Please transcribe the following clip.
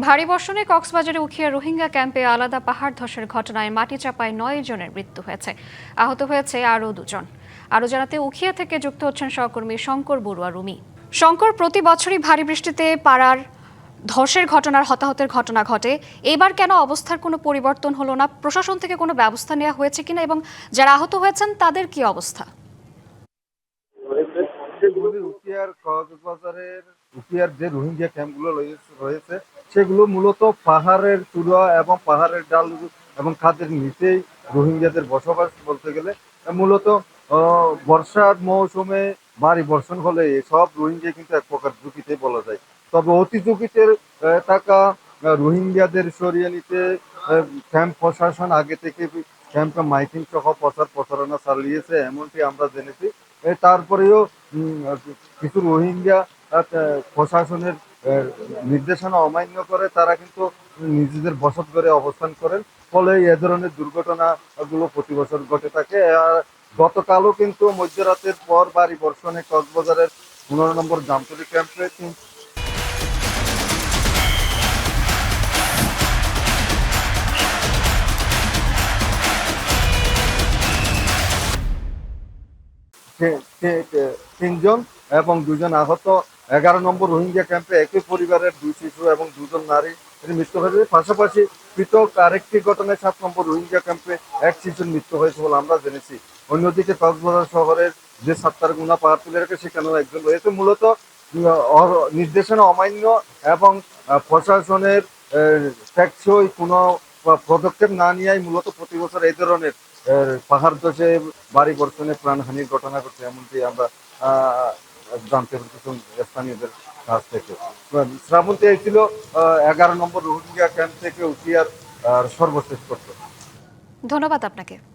ভারী বর্ষণে কক্সবাজারে উখিয়া রোহিঙ্গা ক্যাম্পে আলাদা পাহাড় ধসের ঘটনায় মাটি চাপায় 9 জনের মৃত্যু হয়েছে। আহত হয়েছে আরও 2 জন। আরও জানাতে উখিয়া থেকে যুক্ত হচ্ছেন সহকর্মী শঙ্কর বড়ুয়া রুমি। শঙ্কর, প্রতি বছরই ভারী বৃষ্টিতে পাড়ার ধসের ঘটনার হতাহতের ঘটনা ঘটে। এবার কেন অবস্থার কোনো পরিবর্তন হলো না? প্রশাসন থেকে কোনো ব্যবস্থা নেওয়া হয়েছে কিনা এবং যারা আহত হয়েছেন তাদের কি অবস্থা? উখিয়ার যে রোহিঙ্গা ক্যাম্পগুলো রয়েছে সেগুলো মূলত পাহাড়ের চূড়া এবং পাহাড়ের ডাল এবং খাদের নিচেই রোহিঙ্গাদের বসবাস বলতে গেলে। মূলত বর্ষার মৌসুমে ভারী বর্ষণ হলে সব রোহিঙ্গা কিন্তু এক প্রকার ঝুঁকিতে বলা যায়। তবে অতি ঝুঁকিতে থাকা রোহিঙ্গাদের সরিয়ে নিতে ক্যাম্প প্রশাসন আগে থেকে ক্যাম্পে মাইকিং সহ প্রচারণা চালিয়েছে এমনটি আমরা জেনেছি। তারপরেও কিছু রোহিঙ্গা প্রশাসনের নির্দেশনা অমান্য করে তারা কিন্তু নিজেদের বসত করে অবস্থান করেন, ফলে এ ধরনের দুর্ঘটনাগুলো প্রতি বছর ঘটে থাকে। আর গতকালও কিন্তু মধ্যরাতের পর ভারী বর্ষণে কক্সবাজারের 15 নম্বর জামতলী ক্যাম্পে তিনজন এবং 2 জন আহত। 11 নম্বর রোহিঙ্গা ক্যাম্পে একই পরিবারের 2 শিশু এবং 2 জন নারী মৃত্যু হয়েছে। পাশাপাশি পৃথক আরেকটি ঘটনায় 7 নম্বর রোহিঙ্গা ক্যাম্পে এক শিশুর মৃত্যু হয়েছে বলে আমরা জেনেছি। অন্যদিকে কক্সবাজার শহরের যে সাত্তারগুনা পাহাড় তুলে রেখে সেখানেও একজন রয়েছে। মূলত নির্দেশনা অমান্য এবং প্রশাসনের টেকসই কোনো পদক্ষেপ না নেওয়াই মূলত প্রতি বছর এই ধরনের পাহাড় ধসে ভারী বর্ষণে প্রাণহানির ঘটনা ঘটছে, এমনটি আমরা জানতে পেরেছি স্থানীয়দের কাছ থেকে। শ্রাবন্তী ছিল 11 নম্বর রোহিঙ্গা ক্যাম্প থেকে উঠিয়ার সর্বশেষ তথ্য। ধন্যবাদ আপনাকে।